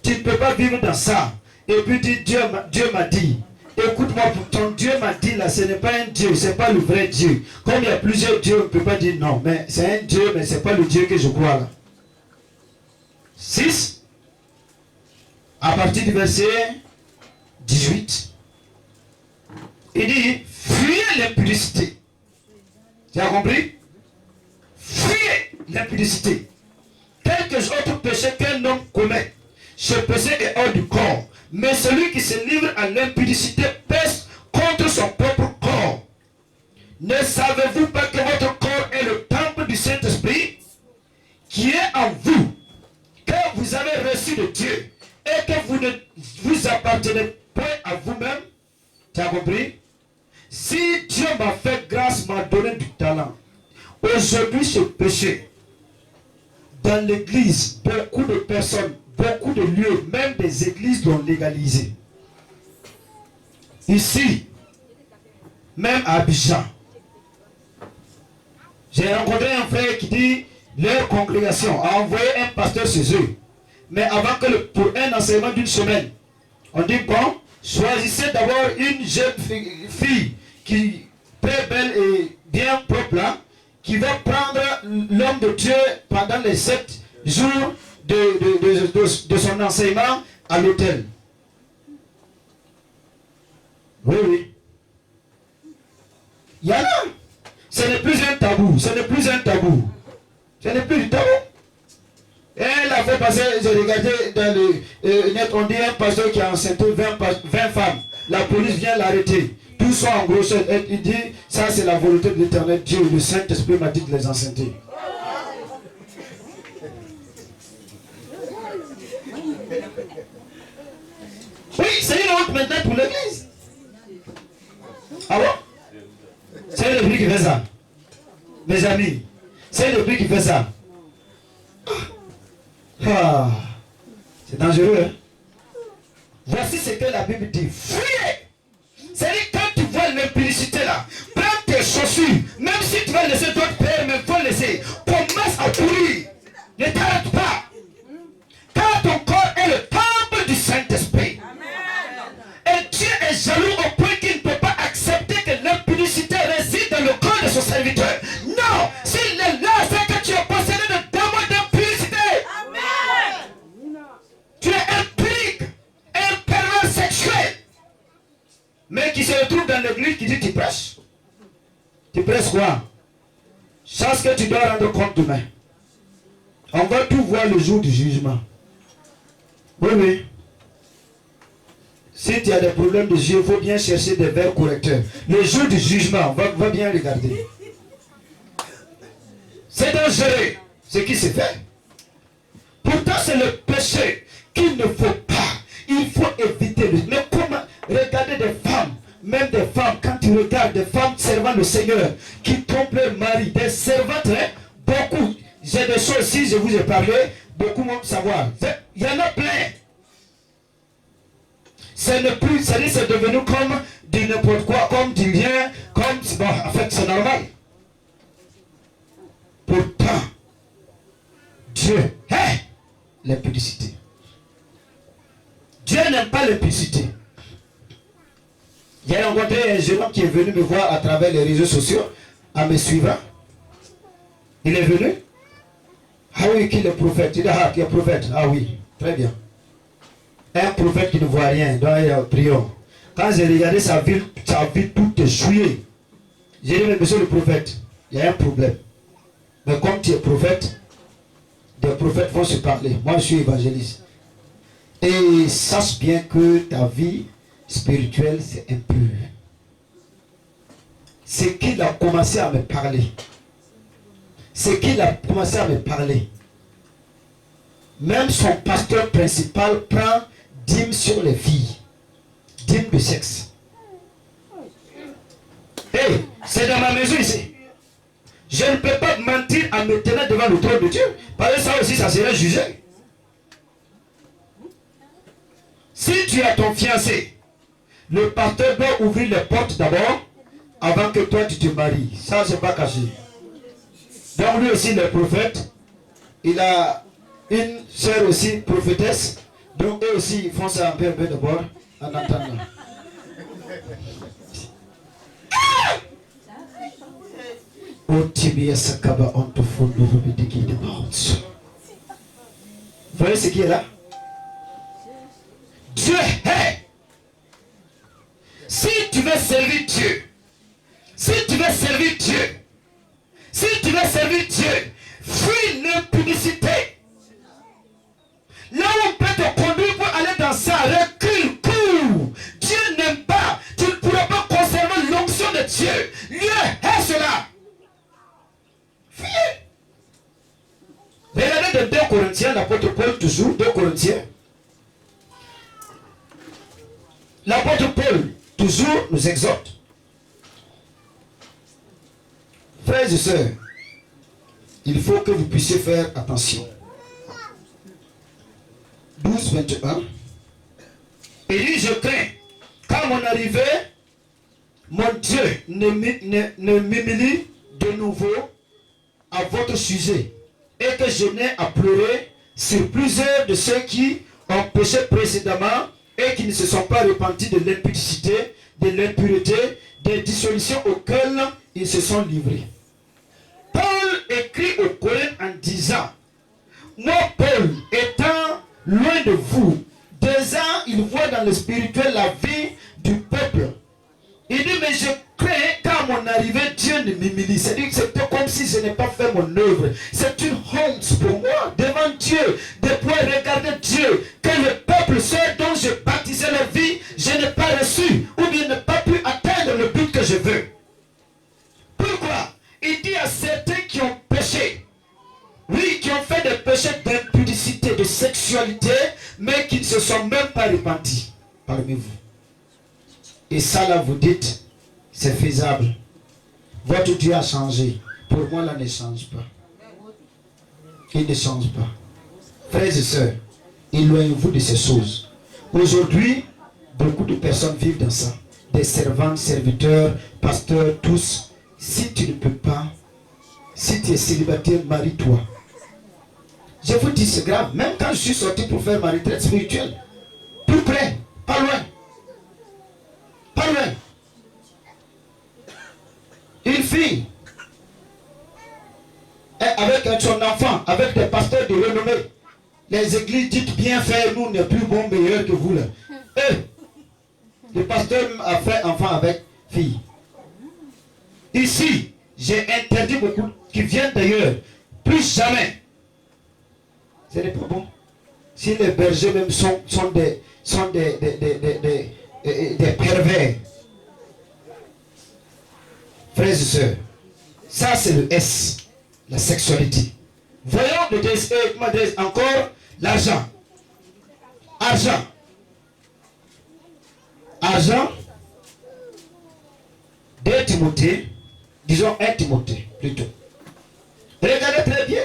Tu ne peux pas vivre dans ça et puis dire Dieu m'a dit. Écoute-moi, ton Dieu m'a dit là, ce n'est pas un Dieu, ce n'est pas le vrai Dieu. Comme il y a plusieurs dieux, on ne peut pas dire non, mais c'est un Dieu, mais ce n'est pas le Dieu que je crois là. 6. À partir du verset 18. Il dit, fuyez l'impudicité. Tu as compris? Fuyez l'impudicité. Quelques autres péchés qu'un homme commet. Ce péché est hors du corps. Mais celui qui se livre à l'impudicité pèse contre son propre corps. Ne savez-vous pas que votre corps est le temple du Saint-Esprit qui est en vous, que vous avez reçu de Dieu et que vous ne vous appartenez point à vous-même? Tu as compris? Si Dieu m'a fait grâce, m'a donné du talent, aujourd'hui ce péché, dans l'église, beaucoup de personnes, beaucoup de lieux, même des églises l'ont légalisé. Ici, même à Abidjan, j'ai rencontré un frère qui dit, leur congrégation a envoyé un pasteur chez eux. Mais avant que pour un enseignement d'une semaine, on dit bon, choisissez d'abord une jeune fille qui très belle et bien propre là, qui va prendre l'homme de Dieu pendant les 7 jours de son enseignement à l'hôtel. Oui, oui. Il y en a. Ce n'est plus un tabou. Ce n'est plus un tabou. Ce n'est plus du tabou. Et elle a fait passer, j'ai regardé dans le net, on dit un pasteur qui a enceinté 20 femmes. La police vient l'arrêter. Tous sont en grossesse. Il dit, ça c'est la volonté de l'Éternel Dieu. Le Saint-Esprit m'a dit de les enceinter. Oui, c'est une honte maintenant pour l'église. Ah bon? C'est le prix qui fait ça. Mes amis, c'est le prix qui fait ça. Ah, c'est dangereux, hein? Voici ce que la Bible dit. Fuyez! C'est-à-dire quand tu vois l'impudicité là, prends tes chaussures, même si tu vas laisser d'autres pères, mais il faut laisser. Commence à courir. Ne t'arrête pas. Car ton corps est le temple du Saint-Esprit. Et Dieu est jaloux au point qu'il ne peut pas accepter que l'impudicité réside dans le corps de son serviteur. Non! S'il est là, c'est que tu es possédé de démons d'impudicité. Tu es impurique, un pervers sexuel. Mais qui se retrouve dans l'église qui dit tu prêches. Tu prêches quoi? Sache que tu dois rendre compte demain. On va tout voir le jour du jugement. Oui, oui. Si tu as des problèmes de yeux, il faut bien chercher des verres correcteurs. Le jour du jugement, va bien regarder. C'est dangereux ce qui se fait. Pourtant, c'est le péché qu'il ne faut pas. Il faut éviter. Mais comment regarder des femmes, même des femmes, quand tu regardes des femmes servant le Seigneur, qui trompent leur mari, des servantes, hein, beaucoup. J'ai des choses, si je vous ai parlé, beaucoup vont savoir. Il y en a plein. C'est devenu comme du n'importe quoi, comme du rien, comme, bon, en fait, c'est normal. Pourtant, Dieu hait l'impudicité. Dieu n'aime pas l'impudicité. J'ai rencontré un jeune homme qui est venu me voir à travers les réseaux sociaux, en me suivant. Il est venu. Ah oui, qu'il est prophète. Il dit, ah, qui est prophète. Ah oui, très bien. Un prophète qui ne voit rien, donc prions. Quand j'ai regardé sa vie tout échouée, j'ai dit, mais monsieur le prophète, il y a un problème. Mais comme tu es prophète, des prophètes vont se parler. Moi, je suis évangéliste. Et sache bien que ta vie spirituelle, c'est impur. C'est qu'il a commencé à me parler. C'est qu'il a commencé à me parler. Même son pasteur principal prend dîme sur les filles. Dîme de sexe. C'est dans ma maison ici. Je ne peux pas mentir en me tenant devant le trône de Dieu. Parce que ça aussi, ça serait jugé. Si tu as ton fiancé, le pasteur doit ouvrir les portes d'abord avant que toi tu te maries. Ça, c'est pas caché. Donc lui aussi, le prophète, il a une sœur aussi, prophétesse. Donc eux aussi, ils font ça un peu d'abord, en attendant. Vous voyez ce qui est là? Dieu est. Si tu veux servir Dieu, si tu veux servir Dieu, si tu veux servir Dieu, fuis l'impudicité. Là où on peut te conduire pour aller dans ça, recule, cours. Dieu n'aime pas. Tu ne pourras pas conserver l'onction de Dieu. Dieu est cela. Fuyez. Regardez de 2 Corinthiens, l'apôtre Paul toujours, 2 Corinthiens. L'apôtre Paul toujours nous exhorte. Frères et sœurs, il faut que vous puissiez faire attention. 12, 21. Il dit, je crains, qu'à mon arrivée, mon Dieu ne m'humilie de nouveau à votre sujet, et que je n'ai à pleurer sur plusieurs de ceux qui ont péché précédemment et qui ne se sont pas repentis de l'impudicité, de l'impureté, des dissolutions auxquelles ils se sont livrés. Paul écrit aux Corinthiens en disant, moi Paul, étant loin de vous, déjà il voit dans le spirituel la vie du peuple. Il dit, mais je crains qu'à mon arrivée, Dieu ne m'humilie. C'est-à-dire que c'était comme si je n'ai pas fait mon œuvre. C'est une honte pour moi, devant Dieu, de pouvoir regarder Dieu, que le peuple seul dont je baptisais la vie, je n'ai pas reçu, ou bien n'ai pas pu atteindre le but que je veux. Pourquoi? Il dit à certains qui ont péché, oui, qui ont fait des péchés d'impudicité, de sexualité, mais qui ne se sont même pas repentis parmi vous. Et ça là, vous dites, c'est faisable. Votre Dieu a changé. Pour moi, là, ne change pas. Il ne change pas. Frères et sœurs, éloignez-vous de ces choses. Aujourd'hui, beaucoup de personnes vivent dans ça. Des servantes, serviteurs, pasteurs, tous. Si tu ne peux pas, si tu es célibataire, marie-toi. Je vous dis, c'est grave. Même quand je suis sorti pour faire ma retraite spirituelle, plus près, pas loin. Pas loin. Une fille, avec son enfant, avec des pasteurs de renommée, les églises dites bien faire, nous n'est plus bon, meilleur que vous là. Le pasteur a fait enfant avec fille. Ici, j'ai interdit beaucoup qui viennent d'ailleurs. Plus jamais. Ce n'est pas bon. Si les bergers même sont des pervers. Frères et sœurs, ça c'est le S, la sexualité. Voyons encore l'argent. Argent. Argent. 2 Timothée, disons 1 Timothée plutôt. Regardez très bien.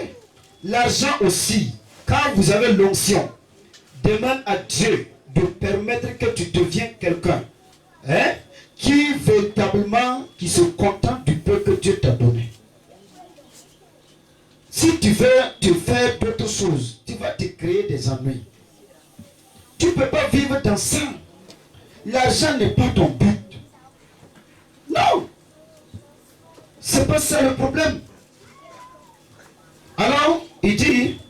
L'argent aussi, quand vous avez l'onction, demande à Dieu de permettre que tu deviennes quelqu'un qui véritablement qui se contente du peu que Dieu t'a donné. Si tu veux te faire d'autres choses, tu vas te créer des ennuis. Tu ne peux pas vivre dans ça. L'argent n'est pas ton but. Non. C'est pas ça le problème. Alors, il dit,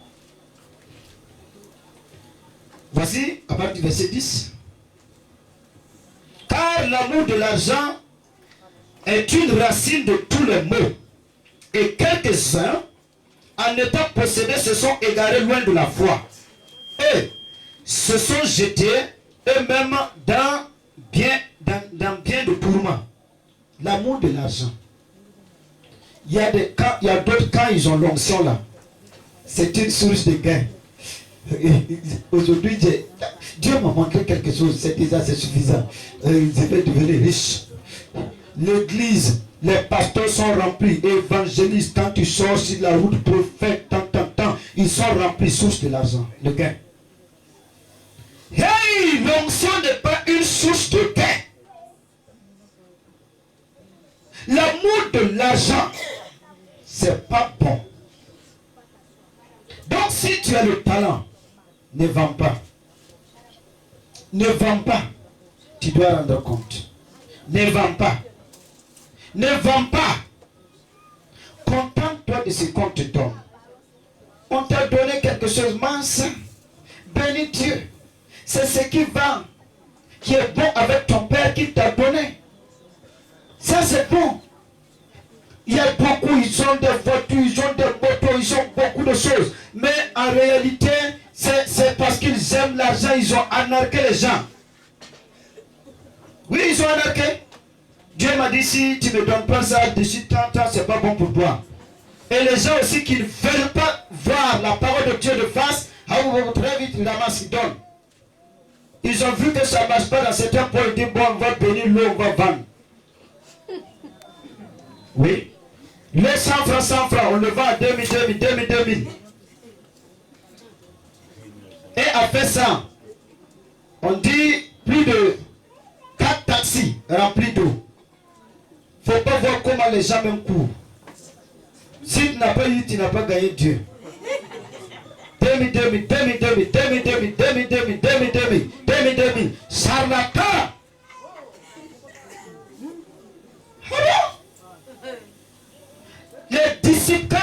voici, à partir du verset 10. Car l'amour de l'argent est une racine de tous les maux. Et quelques-uns, en étant possédés, se sont égarés loin de la foi. Et se sont jetés eux-mêmes dans bien de tourments. L'amour de l'argent. Il y a d'autres, quand ils ont l'onction là, c'est une source de gain. Aujourd'hui, Dieu m'a montré quelque chose, c'est déjà c'est suffisant. Je vais devenir riche. L'église, Les pasteurs sont remplis. Évangélistes, quand tu sors sur la route, prophète, tant. Ils sont remplis, source de l'argent, le gain. Hey, l'onction n'est pas une source de gain. L'amour de l'argent, c'est pas bon. Donc si tu as le talent, ne vends pas. Ne vends pas. Tu dois rendre compte. Ne vends pas. Ne vends pas. Contente-toi de ce qu'on te donne. On t'a donné quelque chose, mince. Bénis Dieu. C'est ce qui va, qui est bon avec ton Père qui t'a donné. Ça c'est bon. Il y a beaucoup, ils ont des voitures, ils ont des motos, ils ont beaucoup de choses. Mais en réalité, c'est parce qu'ils aiment l'argent, ils ont anarqué les gens. Oui, ils ont anarqué. Dieu m'a dit, si tu ne me donnes pas ça, d'ici tant, c'est pas bon pour toi. Et les gens aussi qui ne veulent pas voir la parole de Dieu de face, très vite, ils ramassent, ils donnent. Ils ont vu que ça ne marche pas dans certains points, ils disent, bon, on va bénir l'eau, on va vendre. Oui. Les 100 francs, on le vend à 2000. Et après ça, on dit plus de 4 taxis remplis d'eau. Il ne faut pas voir comment les gens même courent. Si tu n'as pas eu, tu n'as pas gagné Dieu. 2000. Charlatan. Les disciples,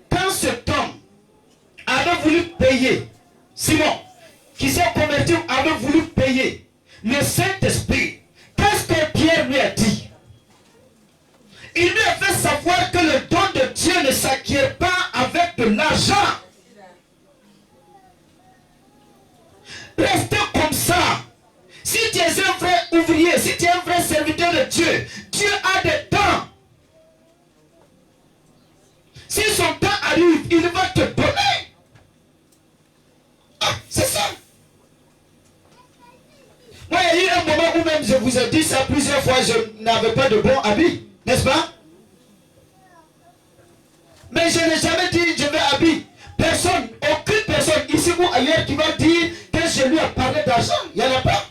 quand cet homme avait voulu payer, Simon, qui s'est converti, avait voulu payer le Saint-Esprit, qu'est-ce que Pierre lui a dit? Il lui a fait savoir que le don de Dieu ne s'acquiert pas avec de l'argent. Restez comme ça. Si tu es un vrai ouvrier, si tu es un vrai serviteur de Dieu, Dieu a des temps. Si son temps arrive, il va te donner. Ah, c'est ça. Moi, il y a eu un moment où même je vous ai dit ça plusieurs fois, je n'avais pas de bons habits, n'est-ce pas? Mais je n'ai jamais dit je veux habits. Personne, aucune personne ici ou ailleurs qui va dire que je lui ai parlé d'argent. Il n'y en a pas.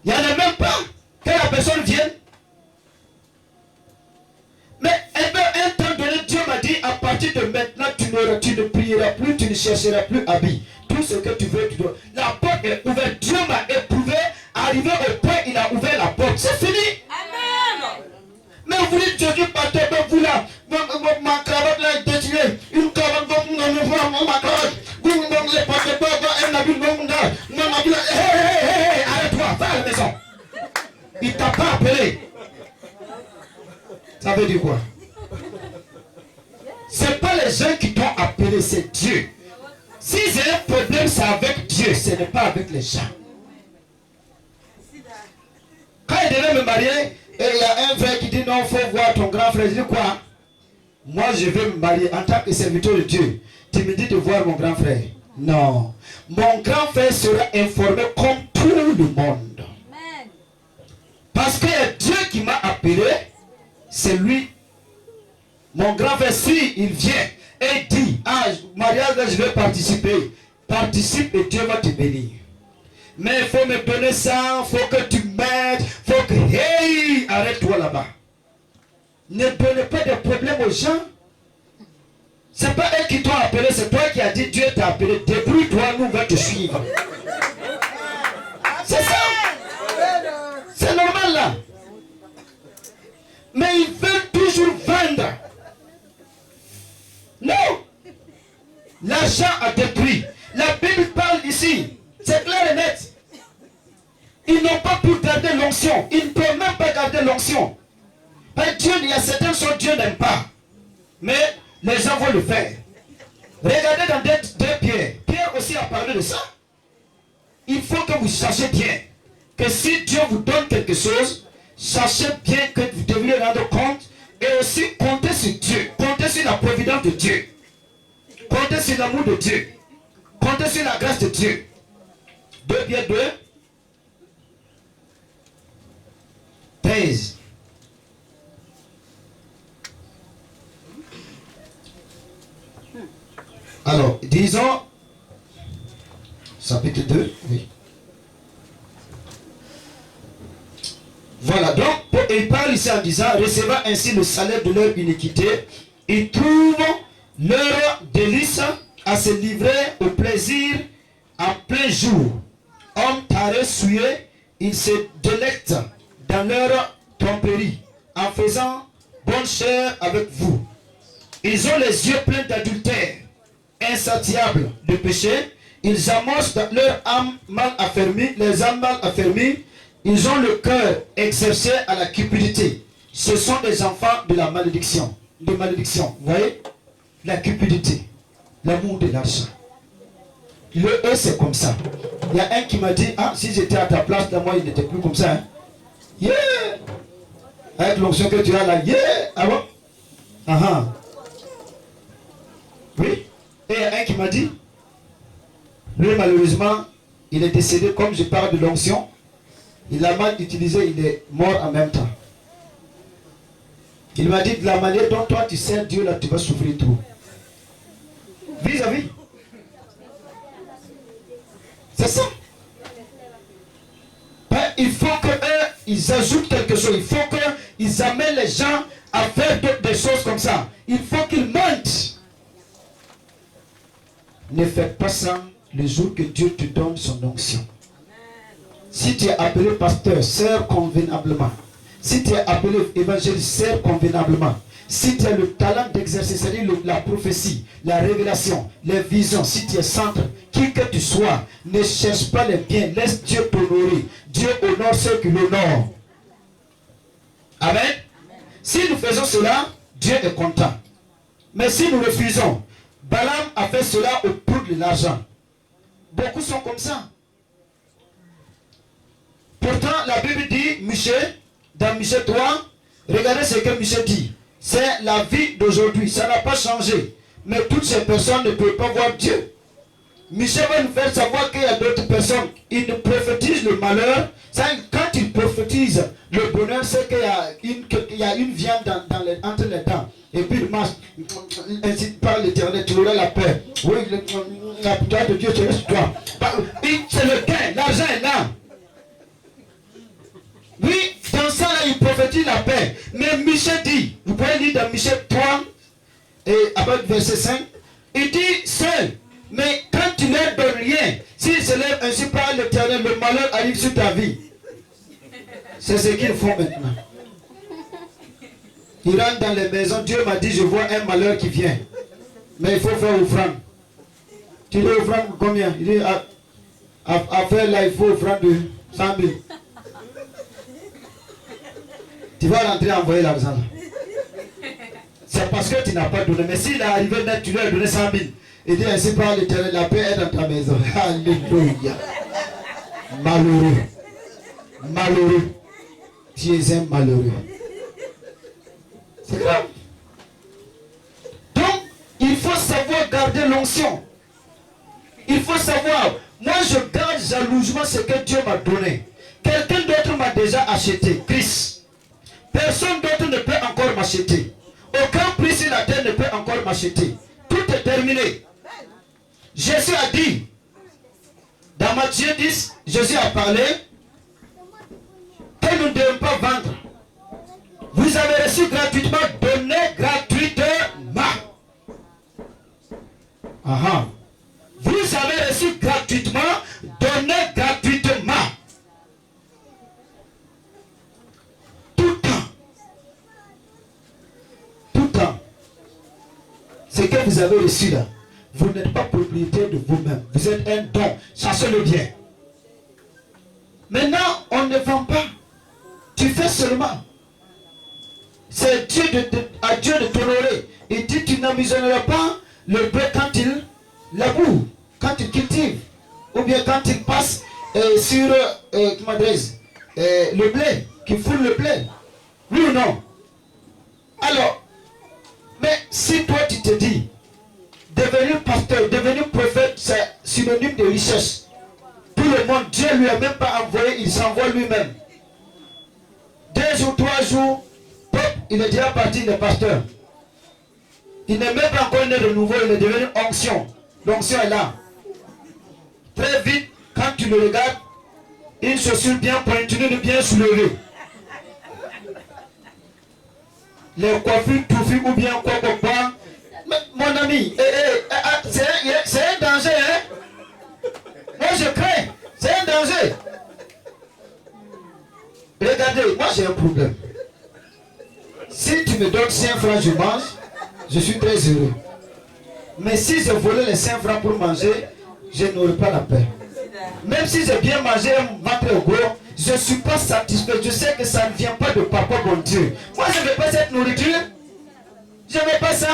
Il n'y en a même pas. Que la personne vienne. Mais un temps donné, Dieu m'a dit, à partir de maintenant, tu ne prieras plus, tu ne chercheras plus habits. Tout ce que tu veux, tu dois. La porte est ouverte. Dieu m'a éprouvé. Arrivé au point, il a ouvert la porte. C'est fini. Amen. Mais vous dites, Dieu qui partait, mais vous là, ma cravate là est déchirée. Une cravate, ma cravate. Arrête-toi, va à la maison. Il t'a pas appelé. Ça veut dire quoi? C'est pas les gens qui t'ont appelé, c'est Dieu. Si j'ai un problème, c'est avec Dieu, ce n'est pas avec les gens. Quand il devait me marier, et il y a un frère qui dit non, il faut voir ton grand frère. Je dis quoi? Moi, je vais me marier en tant que serviteur de Dieu. Tu me dis de voir mon grand frère. Non. Mon grand frère sera informé comme tout le monde. Parce que Dieu qui m'a appelé, c'est lui. Mon grand frère, si il vient et dit, ah, mariage, je vais participer. Participe et Dieu va te bénir. Mais il faut me donner ça, il faut que tu m'aides, il faut que, hey, arrête-toi là-bas. Ne donnez pas de problème aux gens. C'est pas eux qui t'ont appelé, c'est toi qui as dit Dieu t'a appelé. Débrouille-toi, nous on va te suivre. C'est ça. C'est normal là. Mais ils veulent toujours vendre. Non. L'argent a détruit. La Bible parle ici. C'est clair et net. Ils n'ont pas pu garder l'onction. Ils ne peuvent même pas garder l'onction. Parce que Dieu, il y a certaines choses que Dieu n'aime pas. Mais les gens vont le faire. Regardez dans 2 Pierre. Pierre aussi a parlé de ça. Il faut que vous sachiez bien que si Dieu vous donne quelque chose, sachez bien que vous devriez rendre compte et aussi compter sur Dieu. Compter sur la providence de Dieu. Compter sur l'amour de Dieu. Compter sur la grâce de Dieu. 2 Pierre 2. 13. Alors, disons, chapitre 2, oui. Voilà, donc, il parle ici en disant, recevant ainsi le salaire de leur iniquité, ils trouvent leur délice à se livrer au plaisir en plein jour. Hommes tarés, souillés, ils se délectent dans leur tromperie, en faisant bonne chère avec vous. Ils ont les yeux pleins d'adultère, insatiables de péché. Ils amorcent dans leur âme mal affermie, les âmes mal affermies. Ils ont le cœur exercé à la cupidité. Ce sont des enfants de la malédiction. De malédiction, vous voyez? La cupidité, l'amour de l'argent. Eux, c'est comme ça. Il y a un qui m'a dit, ah, si j'étais à ta place, là, moi, il n'était plus comme ça. Hein? Yeah! Avec l'onction que tu as là, yeah! Ah bon? Ah ah. Oui? Et il y a un qui m'a dit, lui, malheureusement, il est décédé, comme je parle de l'onction, il l'a mal utilisé, il est mort en même temps. Il m'a dit, de la manière dont toi tu sers Dieu, là, tu vas souffrir trop. Vis-à-vis. C'est ça. Ben, il faut qu'ils ajoutent quelque chose. Il faut qu'ils amènent les gens à faire des choses comme ça. Il faut qu'ils mentent. Ne faites pas ça le jour que Dieu te donne son onction. Si tu es appelé pasteur, sers convenablement. Si tu es appelé évangéliste, sers convenablement. Si tu as le talent d'exercer, c'est-à-dire la prophétie, la révélation, les visions, si tu es centre, qui que tu sois, ne cherche pas les biens, laisse Dieu t'honorer. Dieu honore ceux qui l'honorent. Amen. Si nous faisons cela, Dieu est content. Mais si nous refusons, Balaam a fait cela au prix de l'argent. Beaucoup sont comme ça. Pourtant, la Bible dit, Michée, dans Michée 3, regardez ce que Michée dit. C'est la vie d'aujourd'hui. Ça n'a pas changé. Mais toutes ces personnes ne peuvent pas voir Dieu. Michel va nous faire savoir qu'il y a d'autres personnes. Ils nous prophétisent le malheur. Quand ils prophétisent le bonheur, c'est qu'il y a une viande entre les dents. Et puis il marche. Ainsi par l'Éternel, tu auras la paix. Oui, la putain de Dieu sera sur toi. C'est le gain. L'argent est là. Oui, dans ça, là, il prophétise la paix. Mais Michel dit, vous pouvez lire dans Michel 3, et avec verset 5, il dit seul. Mais quand tu ne leur donnes rien, s'ils se lèvent ainsi par l'Éternel, le malheur arrive sur ta vie. C'est ce qu'ils font maintenant. Ils rentrent dans les maisons. Dieu m'a dit, je vois un malheur qui vient. Mais il faut faire offrande. Tu dis offrande combien? Il dit, à faire là, il faut offrande de 100 000. Tu vas rentrer envoyer l'argent. C'est parce que tu n'as pas donné. Mais s'il est arrivé net, tu lui as donné 100 000. Il dit ainsi par l'Éternel, la paix est dans ta maison. Alléluia. Malheureux. Malheureux. Tu es un malheureux. C'est grave. Donc, il faut savoir garder l'onction. Il faut savoir, moi je garde jalousement ce que Dieu m'a donné. Quelqu'un d'autre m'a déjà acheté, Christ. Personne d'autre ne peut encore m'acheter. Aucun prix sur la terre ne peut encore m'acheter. Tout est terminé. Jésus a dit, dans Matthieu 10, Jésus a parlé que nous ne devons pas vendre. Vous avez reçu gratuitement, donnez gratuitement. Aha. Vous avez reçu gratuitement, donnez gratuitement. Ce que vous avez reçu là, vous n'êtes pas propriétaire de vous-même. Vous êtes un don. Cherchez-le bien. Maintenant, on ne vend pas. Tu fais seulement. C'est à Dieu de t'honorer. Il dit, tu n'amuseras pas le blé quand il laboure, quand il cultive, ou bien quand il passe sur le blé, qui foule le blé. Oui ou non? Alors, mais si toi tu te dis, devenir pasteur, devenir prophète, c'est synonyme de richesse. Tout le monde, Dieu lui a même pas envoyé, il s'envoie lui-même. 2 jours, 3 jours, pop, il est déjà parti, il est pasteur. Il n'est même pas encore né de nouveau, il est devenu onction. l'onction est là. Très vite, quand tu le regardes, une chaussure bien pointue, bien soulevée. Les coiffures touffues ou bien quoi. Mais, mon ami, c'est un danger, hein? Moi je crains, c'est un danger. Regardez, moi j'ai un problème. Si tu me donnes 5 francs, je mange, je suis très heureux. Mais si je volais les 5 francs pour manger, je n'aurai pas la paix. Même si j'ai bien mangé un ventre au gros, je ne suis pas satisfait. Je sais que ça ne vient pas de papa, mon Dieu. Moi, je ne veux pas cette nourriture. Je ne veux pas ça.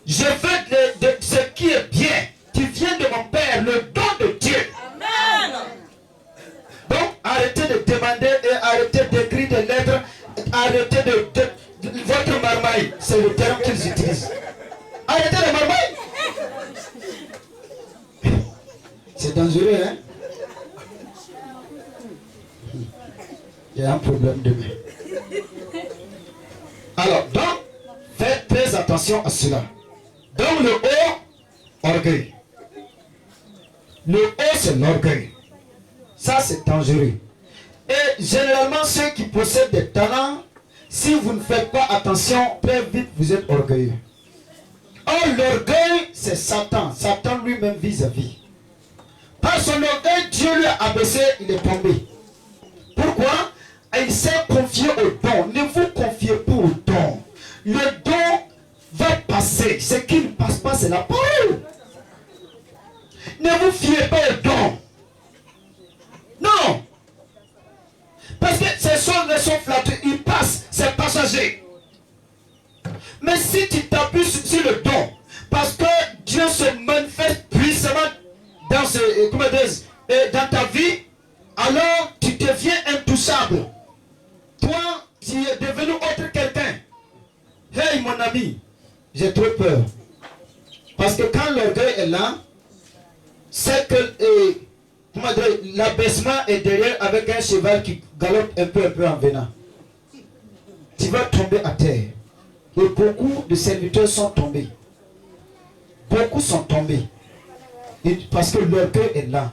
Je veux de ce qui est bien, qui vient de mon Père, le don de Dieu. Amen. Donc, arrêtez de demander et arrêtez d'écrire des lettres. Arrêtez votre marmaille. C'est le terme qu'ils utilisent. Arrêtez la marmaille. C'est dangereux, hein? Il y a un problème demain. Alors, donc, faites très attention à cela. Donc, le haut, orgueil. Le haut, c'est l'orgueil. Ça, c'est dangereux. Et généralement, ceux qui possèdent des talents, si vous ne faites pas attention, très vite, vous êtes orgueilleux. Or, l'orgueil, c'est Satan. Satan lui-même vis-à-vis. Par son orgueil, Dieu lui a abaissé, il est tombé. Pourquoi? Il s'est confié au don. Ne vous confiez pas au don. Le don va passer. Ce qui ne passe pas, c'est la parole. Ne vous fiez pas au don. Non. Parce que ces choses sont flatteuses. Ils passent. C'est passager. Mais si tu t'appuies sur le don, parce que Dieu se manifeste puissamment dans ta vie, alors tu deviens intouchable. Toi, tu es devenu autre quelqu'un. Hey mon ami, j'ai trop peur. Parce que quand l'orgueil est là, c'est que l'abaissement est derrière avec un cheval qui galope un peu en venant. Tu vas tomber à terre. Et beaucoup de serviteurs sont tombés. Beaucoup sont tombés. Et parce que l'orgueil est là.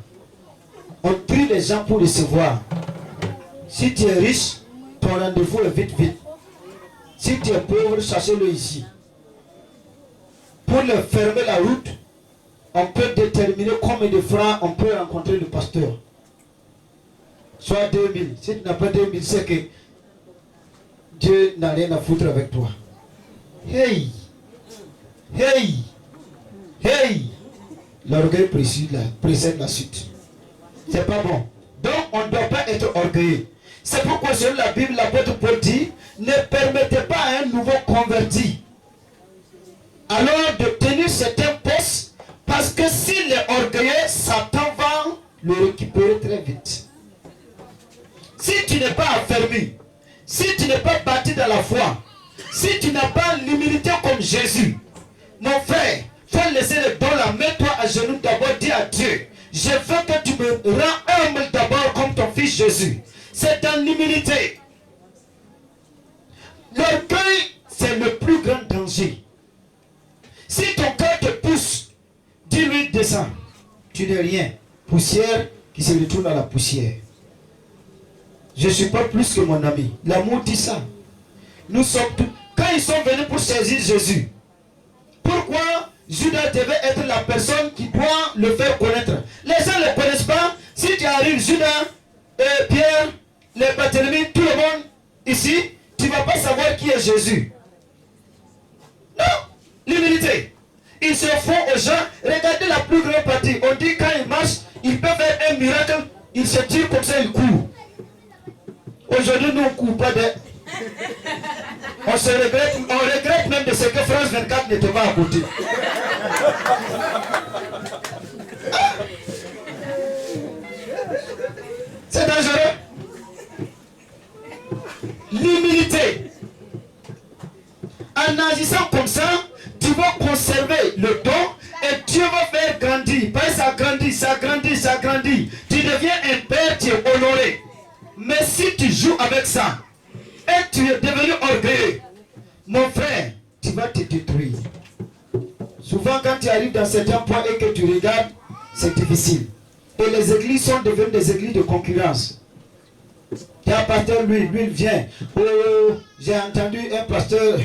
On prie les gens pour recevoir. Si tu es riche, ton rendez-vous est vite. Si tu es pauvre, cherchez-le ici. Pour leur fermer la route, on peut déterminer combien de francs on peut rencontrer le pasteur. Soit 2000. Si tu n'as pas 2000, c'est que Dieu n'a rien à foutre avec toi. Hey! L'orgueil précède la suite. C'est pas bon. Donc on ne doit pas être orgueilleux. C'est pourquoi sur la Bible, l'apôtre Paul dit, ne permettez pas à un nouveau converti alors de tenir certains postes, parce que s'il est orgueilleux, Satan va le récupérer très vite. Si tu n'es pas affermi, si tu n'es pas bâti dans la foi, si tu n'as pas l'humilité comme Jésus, mon frère, faut laisser le don là, mets-toi à genoux d'abord, dis à Dieu, je veux que tu me rends humble d'abord comme ton fils Jésus. C'est dans l'humilité. L'orgueil, c'est le plus grand danger. Si ton cœur te pousse, dis-lui descends. Tu n'es rien. Poussière qui se retourne à la poussière. Je ne suis pas plus que mon ami. L'amour dit ça. Nous sommes tous. Quand ils sont venus pour saisir Jésus, pourquoi Judas devait être la personne qui doit le faire connaître? Les gens ne le connaissent pas. Si tu arrives, Judas, Pierre, les Barthélemy, tout le monde ici, tu ne vas pas savoir qui est Jésus. Non, l'humilité. Ils se font aux gens. Regardez la plus grande partie. On dit quand ils marchent, ils peuvent faire un miracle. Ils se tirent comme ça, ils courent. Aujourd'hui, nous, on ne court pas de... On regrette même de ce que France 24 n'était pas à côté. C'est dangereux. L'humilité. En agissant comme ça, tu vas conserver le don et Dieu va faire grandir. Parce que ça grandit. Tu deviens un père, tu es honoré. Mais si tu joues avec ça et tu es devenu orgueilleux, mon frère, tu vas te détruire. Souvent, quand tu arrives dans certains points et que tu regardes, c'est difficile. Et les églises sont devenues des églises de concurrence. Il y a un pasteur, lui, il vient. Oh, j'ai entendu un pasteur,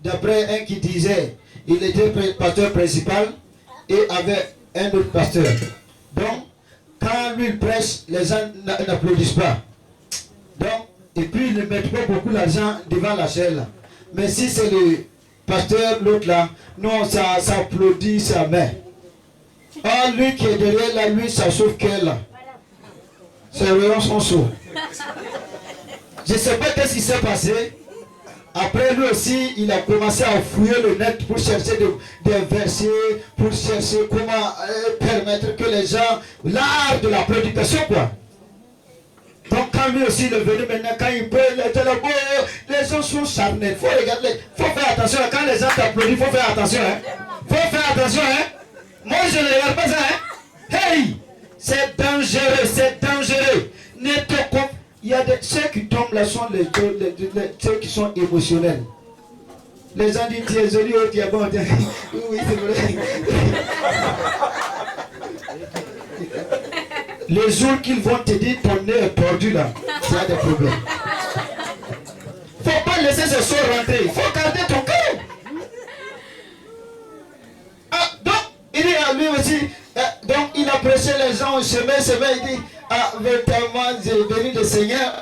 d'après un qui disait, il était pasteur principal et avait un autre pasteur. Donc, quand lui il prêche, les gens n'applaudissent pas. Donc, et puis ils ne mettent pas beaucoup d'argent devant la chaîne. Mais si c'est le pasteur, l'autre là, non, ça applaudit sa main. Ah, lui qui est derrière là, lui, ça sauve qu'elle là. Ses rayons sont chauds. Je ne sais pas qu'est-ce qui s'est passé. Après lui aussi, il a commencé à fouiller le net pour chercher des versets, pour chercher comment permettre que les gens, l'art de la prédication quoi. Donc quand lui aussi il est venu maintenant, quand il peut, les gens sont charnés. Il faut regarder, il faut faire attention. Quand les gens t'applaudissent, il faut faire attention. Il faut faire attention. Moi je ne regarde pas ça. Hey, c'est dangereux, c'est dangereux. Il y a ceux qui tombent là sont ceux qui sont émotionnels. Les gens disent tu es joli, tu es bon. Oui, c'est vrai. Les jours qu'ils vont te dire ton nez est tordu là, il y a des problèmes. Il ne faut pas laisser ce sort rentrer, il faut garder ton cœur. Ah, donc, il dit à lui aussi, donc il a prêché les gens au chemin, il dit, ah, véritablement, j'ai béni le Seigneur.